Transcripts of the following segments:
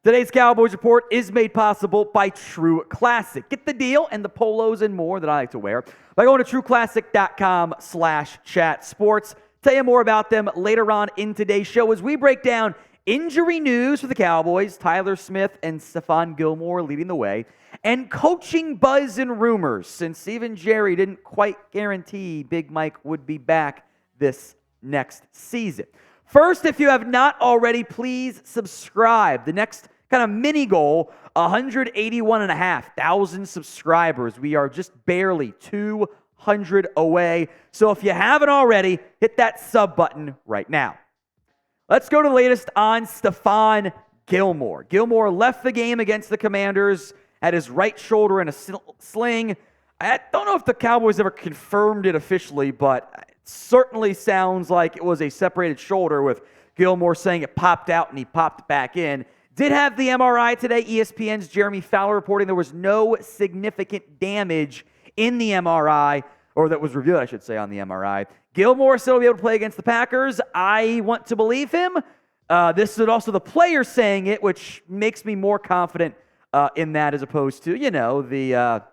Today's Cowboys Report is made possible by True Classic. Get the deal and the polos and more that I like to wear by going to trueclassic.com/chatsports. Tell you more about them later on in today's show as we break down injury news for the Cowboys, Tyler Smith and Stephon Gilmore leading the way, and coaching buzz and rumors, since even Jerry didn't quite guarantee Big Mike would be back this next season. First, if you have not already, please subscribe. The next kind of mini goal, 181,500 subscribers. We are just barely 200 away. So if you haven't already, hit that sub button right now. Let's go to the latest on Stephon Gilmore. Gilmore left the game against the Commanders, had his right shoulder in a sling. I don't know if the Cowboys ever confirmed it officially, but it certainly sounds like it was a separated shoulder, with Gilmore saying it popped out and he popped back in. Did have the MRI today. ESPN's Jeremy Fowler reporting there was no significant damage in the MRI, or that was revealed, I should say, on the MRI. Gilmore still will be able to play against the Packers. I want to believe him. This is also the player saying it, which makes me more confident in that, as opposed to, the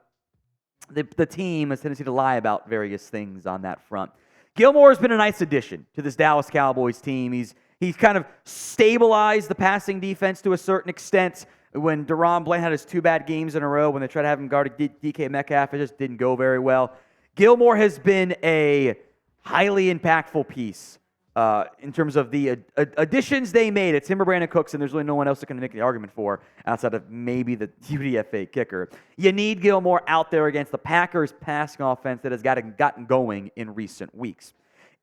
team has a tendency to lie about various things on that front. Gilmore has been a nice addition to this Dallas Cowboys team. He's kind of stabilized the passing defense to a certain extent. When Deron Bland had his two bad games in a row, when they tried to have him guard DK Metcalf, it just didn't go very well. Gilmore has been a highly impactful piece in terms of the additions they made. It's him or Brandon Cooks, and there's really no one else that can make the argument for outside of maybe the UDFA kicker. You need Gilmore out there against the Packers' passing offense that has gotten going in recent weeks.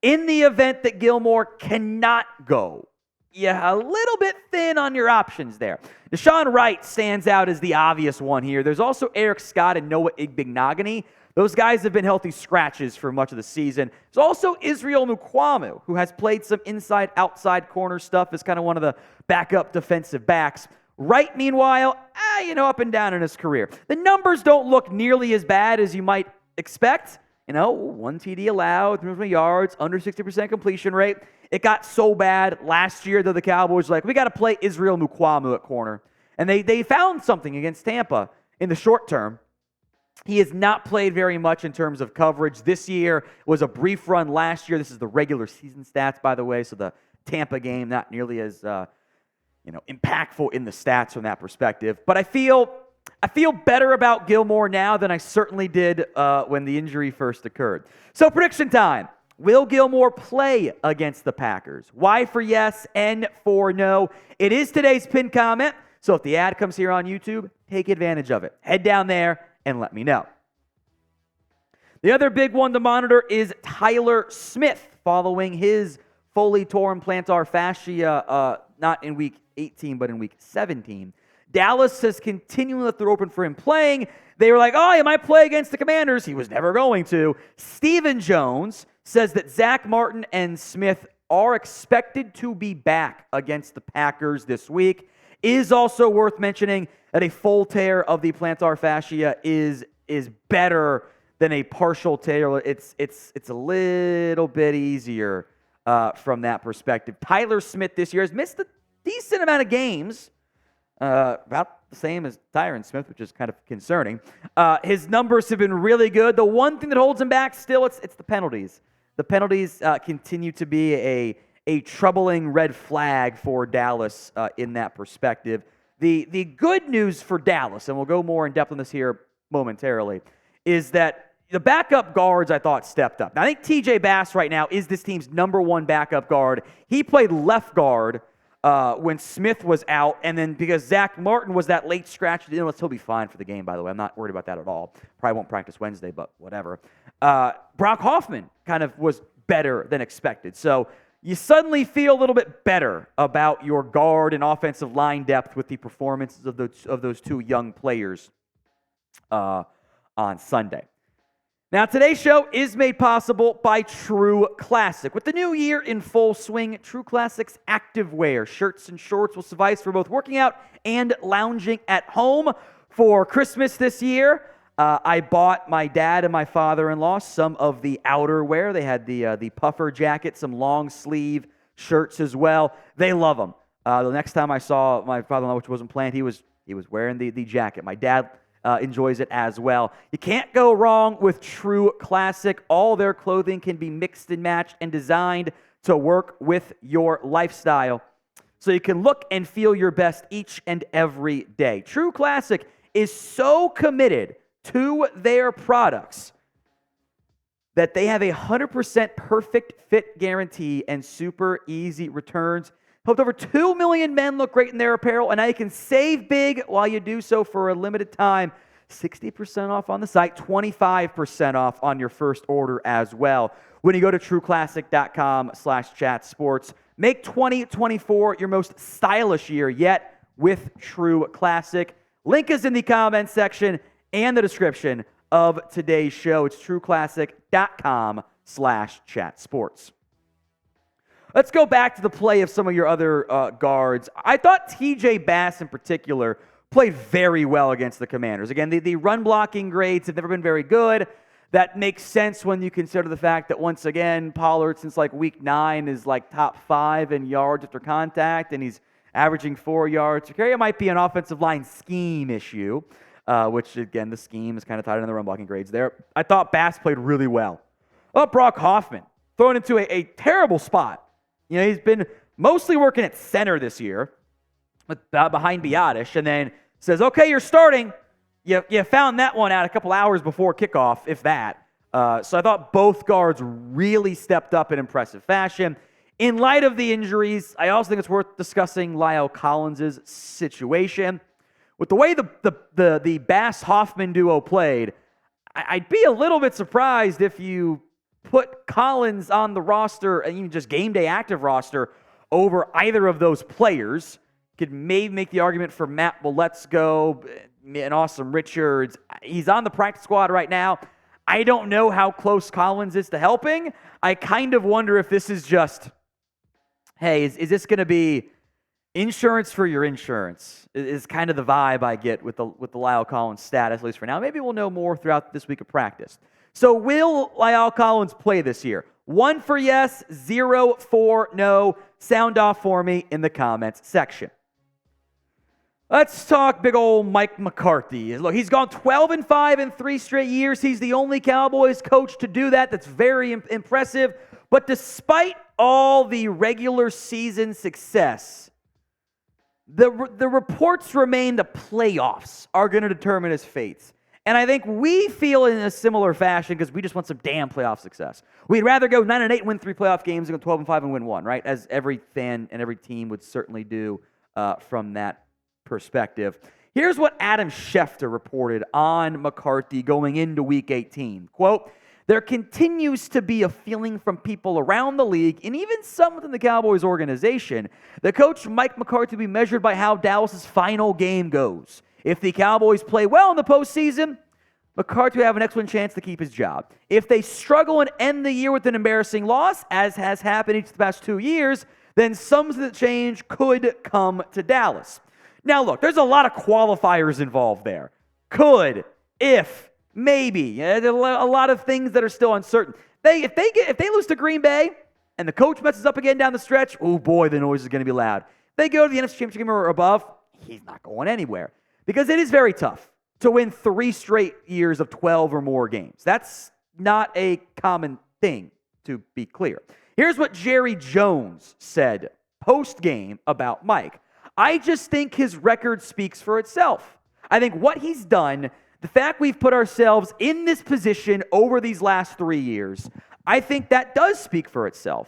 In the event that Gilmore cannot go, a little bit thin on your options there. Nahshon Wright stands out as the obvious one here. There's also Eric Scott and Noah Igbenogany. Those guys have been healthy scratches for much of the season. There's also Israel Mukuamu, who has played some inside-outside corner stuff as kind of one of the backup defensive backs. Wright, meanwhile, up and down in his career. The numbers don't look nearly as bad as you might expect. 1 TD allowed, 300 yards, under 60% completion rate. It got so bad last year that the Cowboys were like, we got to play Israel Mukuamu at corner. And they found something against Tampa in the short term. He has not played very much in terms of coverage. This year was a brief run last year. This is the regular season stats, by the way, so the Tampa game not nearly as impactful in the stats from that perspective. But I feel better about Gilmore now than I certainly did when the injury first occurred. So prediction time. Will Gilmore play against the Packers? Y for yes, N for no. It is today's pinned comment, so if the ad comes here on YouTube, take advantage of it. Head down there and let me know. The other big one to monitor is Tyler Smith following his fully torn plantar fascia, not in week 18, but in week 17. Dallas has continually left the door open for him playing. They were like, he might play against the Commanders. He was never going to. Stephen Jones says that Zack Martin and Smith are expected to be back against the Packers this week. Is also worth mentioning that a full tear of the plantar fascia is better than a partial tear. It's a little bit easier from that perspective. Tyler Smith this year has missed a decent amount of games. About the same as Tyron Smith, which is kind of concerning. His numbers have been really good. The one thing that holds him back still, it's the penalties. The penalties continue to be a troubling red flag for Dallas in that perspective. The good news for Dallas, and we'll go more in depth on this here momentarily, is that the backup guards, I thought, stepped up. Now, I think TJ Bass right now is this team's number one backup guard. He played left guard when Smith was out, and then because Zack Martin was that late scratch, he'll be fine for the game, by the way. I'm not worried about that at all. Probably won't practice Wednesday, but whatever. Brock Hoffman kind of was better than expected. So you suddenly feel a little bit better about your guard and offensive line depth with the performances of those two young players on Sunday. Now, today's show is made possible by True Classic. With the new year in full swing, True Classic's activewear, shirts and shorts will suffice for both working out and lounging at home. For Christmas this year, I bought my dad and my father-in-law some of the outerwear. They had the puffer jacket, some long sleeve shirts as well. They love them. The next time I saw my father-in-law, which wasn't planned, he was wearing the jacket. My dad enjoys it as well. You can't go wrong with True Classic. All their clothing can be mixed and matched and designed to work with your lifestyle, so you can look and feel your best each and every day. True Classic is so committed to their products that they have a 100% perfect fit guarantee and super easy returns. Helped over 2 million men look great in their apparel, and now you can save big while you do so for a limited time. 60% off on the site, 25% off on your first order as well. When you go to trueclassic.com/chatsports, make 2024 your most stylish year yet with True Classic. Link is in the comments section and the description of today's show. It's trueclassic.com/chatsports. Let's go back to the play of some of your other guards. I thought TJ Bass in particular played very well against the Commanders. Again, the run blocking grades have never been very good. That makes sense when you consider the fact that, once again, Pollard, since like week 9, is like top 5 in yards after contact, and he's averaging 4 yards per carry. It might be an offensive line scheme issue, which, again, the scheme is kind of tied in the run blocking grades there. I thought Bass played really well. Brock Hoffman, thrown into a terrible spot. You know, he's been mostly working at center this year behind Biotish, and then says, okay, you're starting. You found that one out a couple hours before kickoff, if that. So I thought both guards really stepped up in impressive fashion. In light of the injuries, I also think it's worth discussing Lyle Collins' situation. With the way the Bass-Hoffman duo played, I'd be a little bit surprised if you put Collins on the roster, and even just game day active roster, over either of those players. Could maybe make the argument for Matt Waletzko and Awesome Richards. He's on the practice squad right now. I don't know how close Collins is to helping. I kind of wonder if this is just, hey, is this going to be insurance for your insurance? Is kind of the vibe I get with the Lyle Collins status, at least for now. Maybe we'll know more throughout this week of practice. So will Lyle Collins play this year? 1 for yes, 0 for no. Sound off for me in the comments section. Let's talk big old Mike McCarthy. Look, he's gone 12-5 in 3 straight years. He's the only Cowboys coach to do that. That's very impressive. But despite all the regular season success, the reports remain the playoffs are going to determine his fate. And I think we feel in a similar fashion because we just want some damn playoff success. We'd rather go 9-8, win 3 playoff games, than go 12-5 and win 1, right? As every fan and every team would certainly do from that perspective. Here's what Adam Schefter reported on McCarthy going into Week 18. Quote, there continues to be a feeling from people around the league, and even some within the Cowboys organization, that Coach Mike McCarthy will be measured by how Dallas's final game goes. If the Cowboys play well in the postseason, McCarthy will have an excellent chance to keep his job. If they struggle and end the year with an embarrassing loss, as has happened each of the past 2 years, then some of the change could come to Dallas. Now, look, there's a lot of qualifiers involved there. Could, if, maybe. There's a lot of things that are still uncertain. If they lose to Green Bay and the coach messes up again down the stretch, oh boy, the noise is going to be loud. If they go to the NFC Championship game or above, he's not going anywhere. Because it is very tough to win 3 straight years of 12 or more games. That's not a common thing, to be clear. Here's what Jerry Jones said post-game about Mike. I just think his record speaks for itself. I think what he's done, the fact we've put ourselves in this position over these last 3 years, I think that does speak for itself.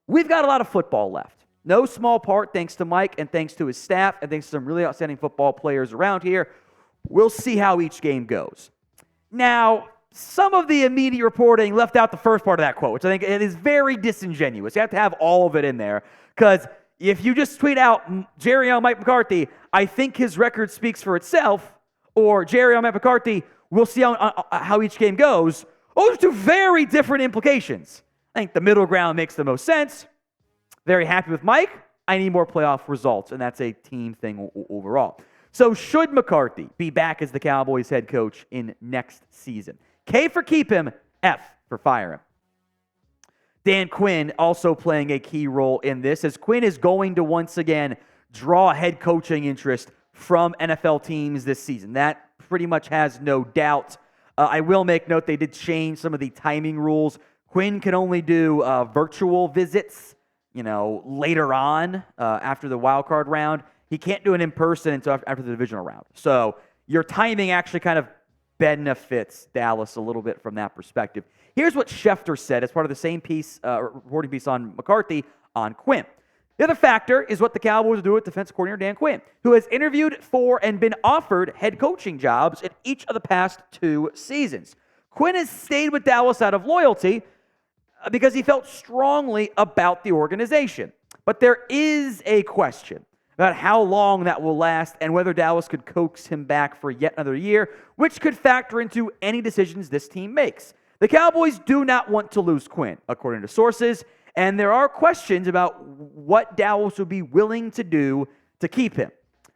We've got a lot of football left. No small part thanks to Mike and thanks to his staff and thanks to some really outstanding football players around here. We'll see how each game goes. Now, some of the immediate reporting left out the first part of that quote, which I think it is very disingenuous. You have to have all of it in there, because if you just tweet out, Jerry on Mike McCarthy, I think his record speaks for itself, or Jerry on Mike McCarthy, we'll see how each game goes, those are 2 very different implications. I think the middle ground makes the most sense. Very happy with Mike. I need more playoff results, and that's a team thing overall. So should McCarthy be back as the Cowboys head coach in next season? K for keep him, F for fire him. Dan Quinn also playing a key role in this, as Quinn is going to once again draw head coaching interest from NFL teams this season. That pretty much has no doubt. I will make note they did change some of the timing rules. Quinn can only do virtual visits, later on after the wild card round. He can't do it in person until after the divisional round. So your timing actually kind of benefits Dallas a little bit from that perspective. Here's what Schefter said as part of the same piece, reporting piece on McCarthy on Quinn. The other factor is what the Cowboys will do with defensive coordinator Dan Quinn, who has interviewed for and been offered head coaching jobs in each of the past 2 seasons. Quinn has stayed with Dallas out of loyalty because he felt strongly about the organization. But there is a question about how long that will last and whether Dallas could coax him back for yet another year, which could factor into any decisions this team makes. The Cowboys do not want to lose Quinn, according to sources, and there are questions about what Dallas would be willing to do to keep him.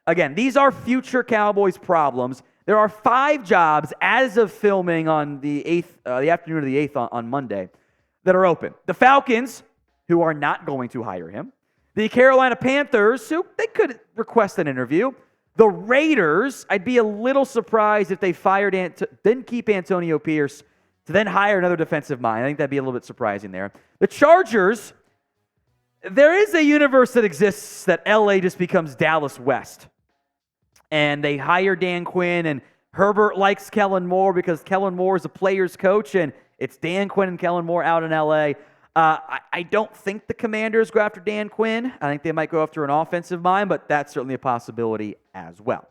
Again, these are future Cowboys problems. There are 5 jobs as of filming on the afternoon of the 8th on Monday that are open. The Falcons, who are not going to hire him. The Carolina Panthers, who they could request an interview. The Raiders, I'd be a little surprised if they didn't keep Antonio Pierce to then hire another defensive mind. I think that'd be a little bit surprising there. The Chargers, there is a universe that exists that LA just becomes Dallas West. And they hire Dan Quinn, and Herbert likes Kellen Moore because Kellen Moore is a player's coach, and it's Dan Quinn and Kellen Moore out in LA. I don't think the Commanders go after Dan Quinn. I think they might go after an offensive mind, but that's certainly a possibility as well.